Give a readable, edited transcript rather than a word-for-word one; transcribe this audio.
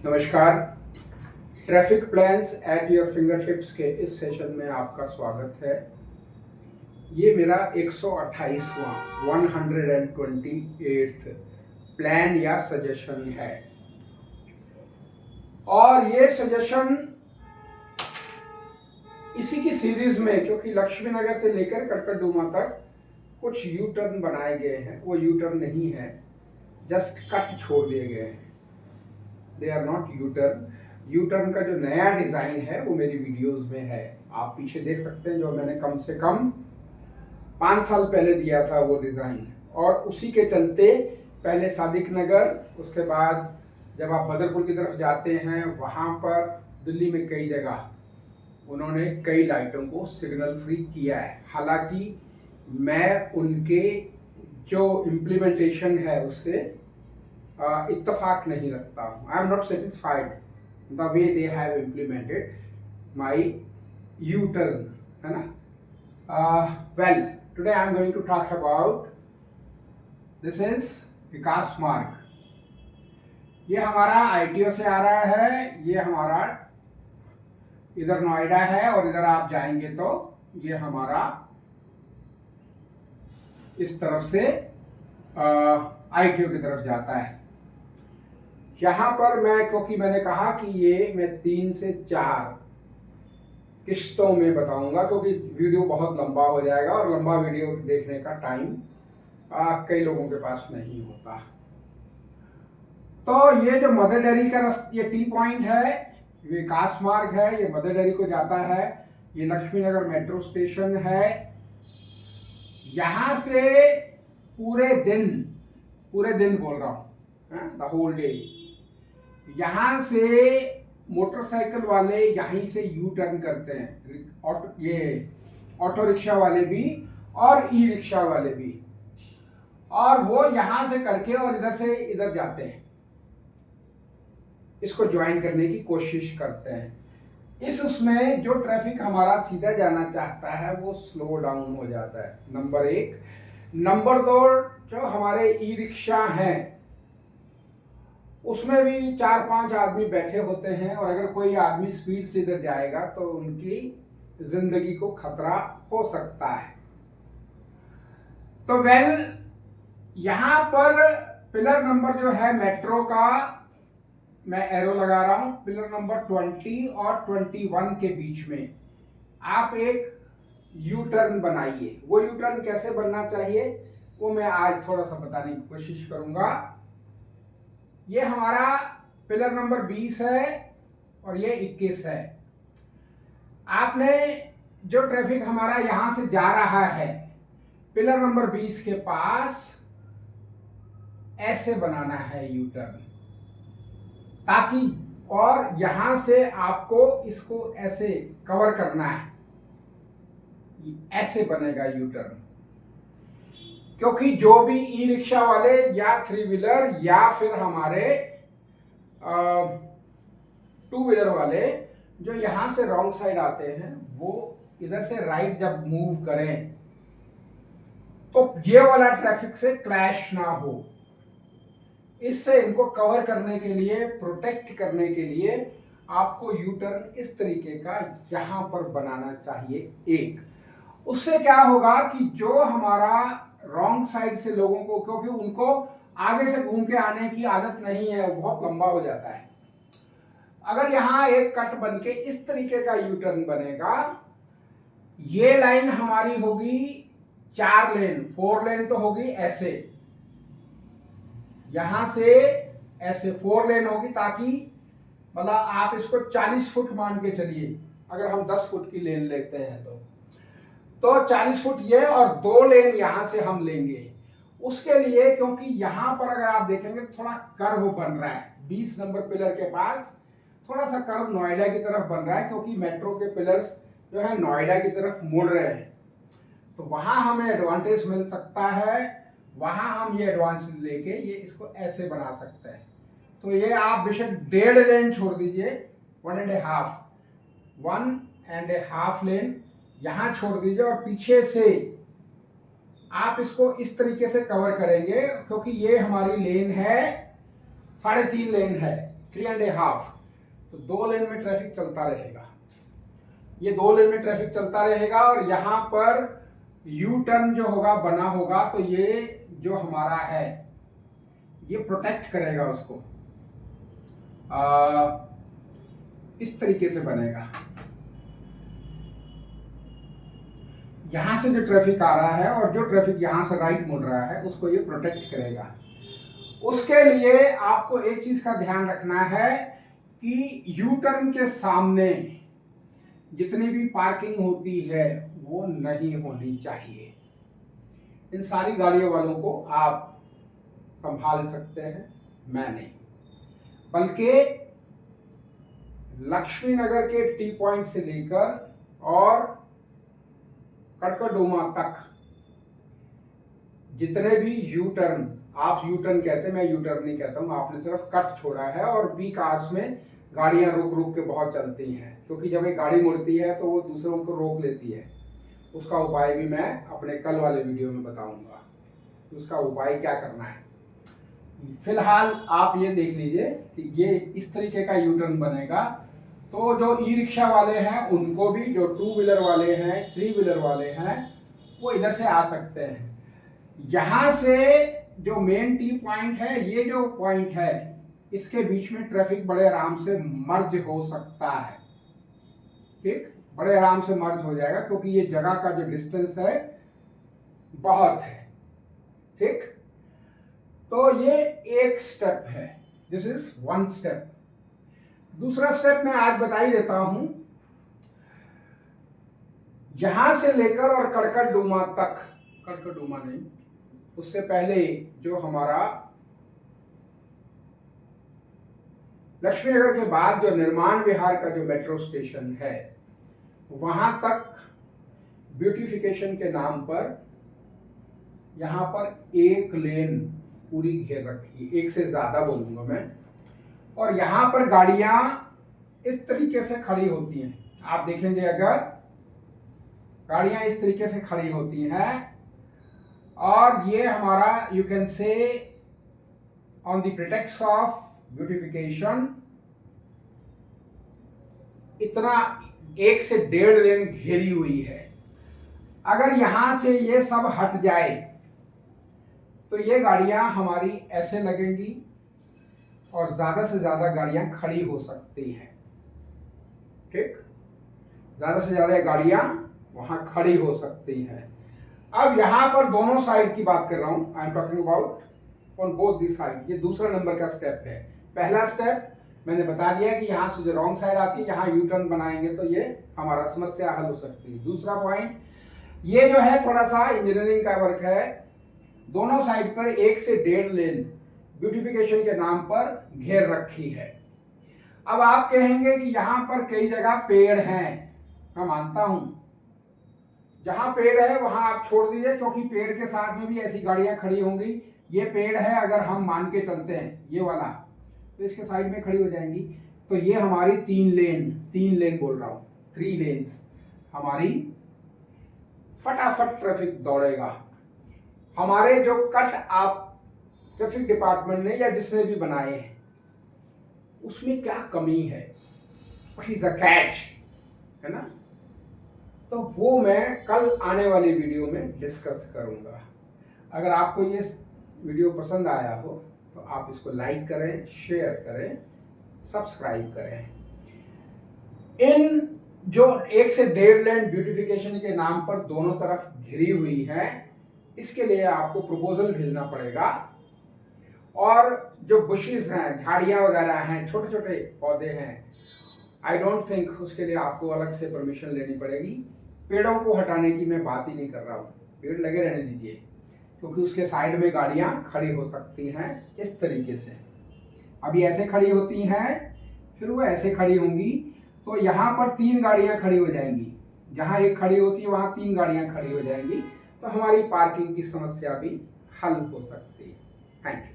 नमस्कार। Traffic plans at your finger tips के इस सेशन में आपका स्वागत है। ये मेरा 128वां 128th प्लान या सजेशन है और ये सजेशन इसी की सीरीज में, क्योंकि लक्ष्मी नगर से लेकर कड़कड़डूमा तक कुछ यू टर्न बनाए गए हैं। वो यू टर्न नहीं है, जस्ट कट छोड़ दिए गए हैं। They are not U turn. U turn का जो नया डिज़ाइन है वो मेरी वीडियोस में है, आप पीछे देख सकते हैं। जो मैंने कम से कम 5 साल पहले दिया था वो डिज़ाइन, और उसी के चलते पहले सादिक नगर, उसके बाद जब आप बदरपुर की तरफ जाते हैं वहाँ पर दिल्ली में कई जगह उन्होंने कई लाइटों को सिग्नल फ्री किया है। हालांकि मैं उनके जो इम्प्लीमेंटेशन है उससे इत्तफाक नहीं रखता हूँ। I am not satisfied the way they have implemented my U turn, है ना। Well, today I am going to talk about this is Vikas Marg. ये हमारा आईटीओ से आ रहा है, ये हमारा इधर नोएडा है, और इधर आप जाएंगे तो ये हमारा इस तरफ से आईटीओ की तरफ जाता है। यहाँ पर मैं, क्योंकि मैंने कहा कि ये मैं 3 से 4 किस्तों में बताऊंगा, क्योंकि वीडियो बहुत लंबा हो जाएगा और लंबा वीडियो देखने का टाइम कई लोगों के पास नहीं होता। तो ये जो मदर डेयरी का ये टी पॉइंट है, विकास मार्ग है, ये मदर डेयरी को जाता है। ये लक्ष्मी नगर मेट्रो स्टेशन है। यहाँ से पूरे दिन बोल रहा हूँ, द होल डे, यहाँ से मोटरसाइकिल वाले यहीं से यू टर्न करते हैं। ये ऑटो रिक्शा वाले भी और ई रिक्शा वाले भी, और वो यहाँ से करके और इधर से इधर जाते हैं, इसको ज्वाइन करने की कोशिश करते हैं। उसमें जो ट्रैफिक हमारा सीधा जाना चाहता है वो स्लो डाउन हो जाता है, नंबर 1। नंबर 2, जो हमारे ई रिक्शा हैं उसमें भी 4-5 आदमी बैठे होते हैं, और अगर कोई आदमी स्पीड से इधर जाएगा तो उनकी जिंदगी को खतरा हो सकता है। तो वेल, यहाँ पर पिलर नंबर जो है मेट्रो का, मैं एरो लगा रहा हूं, पिलर नंबर 20 और 21 के बीच में आप एक यू टर्न बनाइए। वो यू टर्न कैसे बनना चाहिए वो मैं आज थोड़ा सा बताने की कोशिश करूंगा। ये हमारा पिलर नंबर 20 है और ये 21 है। आपने जो ट्रैफिक हमारा यहां से जा रहा है पिलर नंबर 20 के पास, ऐसे बनाना है यू टर्न, ताकि, और यहां से आपको इसको ऐसे कवर करना है, ऐसे बनेगा यू टर्न। क्योंकि जो भी ई रिक्शा वाले या 3 व्हीलर या फिर हमारे 2 व्हीलर वाले जो यहां से रॉन्ग साइड आते हैं, वो इधर से राइट जब मूव करें तो ये वाला ट्रैफिक से क्लैश ना हो। इससे इनको कवर करने के लिए, प्रोटेक्ट करने के लिए आपको यू टर्न इस तरीके का यहां पर बनाना चाहिए एक। उससे क्या होगा कि जो हमारा रॉन्ग साइड से लोगों को, क्योंकि उनको आगे से घूम के आने की आदत नहीं है, वो बहुत लंबा हो जाता है। अगर यहाँ एक कट बन के इस तरीके का यू टर्न बनेगा, ये लाइन हमारी होगी 4 लेन, 4 लेन तो होगी ऐसे, यहां से ऐसे 4 लेन होगी, ताकि मतलब आप इसको 40 फुट मान के चलिए। अगर हम 10 फुट की लेन लेते हैं तो 40 फुट ये और 2 लेन यहां से हम लेंगे। उसके लिए, क्योंकि यहां पर अगर आप देखेंगे थोड़ा कर्व बन रहा है 20 नंबर पिलर के पास, थोड़ा सा कर्व नोएडा की तरफ बन रहा है, क्योंकि मेट्रो के पिलर्स जो है नोएडा की तरफ मुड़ रहे हैं। तो वहां हमें एडवांटेज मिल सकता है, वहां हम ये एडवांटेज लेके ये इसको ऐसे बना सकते हैं। तो ये आप बेशक 1.5 लेन छोड़ दीजिए, 1.5 लेन यहां छोड़ दीजिए, और पीछे से आप इसको इस तरीके से कवर करेंगे, क्योंकि ये हमारी लेन है 3.5 लेन है, 3.5, तो 2 लेन में ट्रैफिक चलता रहेगा। ये 2 लेन में ट्रैफिक चलता रहेगा और यहाँ पर यू टर्न जो होगा बना होगा, तो ये जो हमारा है ये प्रोटेक्ट करेगा उसको। इस तरीके से बनेगा। यहां से जो ट्रैफिक आ रहा है और जो ट्रैफिक यहां से राइट मुड़ रहा है उसको ये प्रोटेक्ट करेगा। उसके लिए आपको एक चीज का ध्यान रखना है कि यू टर्न के सामने जितनी भी पार्किंग होती है वो नहीं होनी चाहिए। इन सारी गाड़ियों वालों को आप संभाल सकते हैं, मैं नहीं। बल्कि लक्ष्मी नगर के टी पॉइंट से लेकर और कड़कड़डूमा तक जितने भी यू टर्न, आप यू टर्न कहते हैं, मैं यू टर्न नहीं कहता हूं, आपने सिर्फ कट छोड़ा है। और पीक आवर्स में गाड़ियां रुक रुक के बहुत चलती हैं, क्योंकि जब एक गाड़ी मुड़ती है तो वो दूसरों को रोक लेती है। उसका उपाय भी मैं अपने कल वाले वीडियो में बताऊंगा, उसका उपाय क्या करना है। फिलहाल आप ये देख लीजिए कि ये इस तरीके का यू टर्न बनेगा, तो जो ई रिक्शा वाले हैं उनको भी, जो 2 व्हीलर वाले हैं, 3 व्हीलर वाले हैं, वो इधर से आ सकते हैं। यहाँ से जो मेन टी पॉइंट है, ये जो पॉइंट है, इसके बीच में ट्रैफिक बड़े आराम से मर्ज हो सकता है। ठीक, बड़े आराम से मर्ज हो जाएगा, क्योंकि ये जगह का जो डिस्टेंस है बहुत है। ठीक, तो ये एक स्टेप है, दिस इज 1 स्टेप। दूसरा स्टेप मैं आज बता ही देता हूं। यहां से लेकर और कड़कड़डूमा तक, कड़कड़डूमा नहीं, उससे पहले जो हमारा लक्ष्मी नगर के बाद जो निर्माण विहार का जो मेट्रो स्टेशन है, वहां तक ब्यूटिफिकेशन के नाम पर यहां पर 1 लेन पूरी घेर रखी, 1 से ज्यादा बोलूंगा मैं। और यहां पर गाड़ियां इस तरीके से खड़ी होती हैं। आप देखेंगे अगर गाड़ियां इस तरीके से खड़ी होती हैं, और ये हमारा you can say on the pretext of beautification इतना 1 से 1.5 लेन घेरी हुई है। अगर यहां से ये सब हट जाए तो ये गाड़ियां हमारी ऐसे लगेंगी और ज्यादा से ज्यादा गाड़ियां खड़ी हो सकती हैं। ठीक, ज्यादा से ज्यादा गाड़ियां वहां खड़ी हो सकती हैं। अब यहां पर दोनों साइड की बात कर रहा हूं, I am talking about on both this side. ये दूसरा नंबर का स्टेप है। पहला स्टेप मैंने बता दिया कि यहां से जो रॉन्ग साइड आती है, यहां यू टर्न बनाएंगे तो ये हमारा समस्या हल हो सकती है। दूसरा पॉइंट, ये जो है थोड़ा सा इंजीनियरिंग का वर्क है। दोनों साइड पर 1 से 1.5 लेन ब्यूटिफिकेशन के नाम पर घेर रखी है। अब आप कहेंगे कि यहां पर कई जगह पेड़ हैं, मैं मानता हूं, जहां पेड़ है वहां आप छोड़ दीजिए, क्योंकि पेड़ के साथ में भी ऐसी गाड़ियां खड़ी होंगी। ये पेड़ है, अगर हम मान के चलते हैं ये वाला, तो इसके साइड में खड़ी हो जाएंगी। तो ये हमारी 3 लेन बोल रहा हूं, 3 लेन्स हमारी फटाफट ट्रैफिक दौड़ेगा। हमारे जो कट आप ट्रैफिक डिपार्टमेंट ने या जिसने भी बनाए हैं, उसमें क्या कमी है, व्हाट इज द कैच, है ना। तो वो मैं कल आने वाली वीडियो में डिस्कस करूंगा। अगर आपको ये वीडियो पसंद आया हो तो आप इसको लाइक करें, शेयर करें, सब्सक्राइब करें। इन जो 1 से 1.5 लेन ब्यूटिफिकेशन के नाम पर दोनों तरफ घिरी हुई है, इसके लिए आपको प्रपोजल भेजना पड़ेगा। और जो बुशेस हैं, झाड़ियां वगैरह हैं, छोटे छोटे पौधे हैं, आई डोंट थिंक उसके लिए आपको अलग से परमिशन लेनी पड़ेगी। पेड़ों को हटाने की मैं बात ही नहीं कर रहा हूँ, पेड़ लगे रहने दीजिए, क्योंकि उसके साइड में गाड़ियां खड़ी हो सकती हैं इस तरीके से। अभी ऐसे खड़ी होती हैं, फिर वो ऐसे खड़ी होंगी, तो यहाँ पर 3 गाड़ियां खड़ी हो जाएंगी। जहाँ 1 खड़ी होती है वहाँ 3 गाड़ियां खड़ी हो जाएंगी, तो हमारी पार्किंग की समस्या भी हल हो सकती है। Thank you.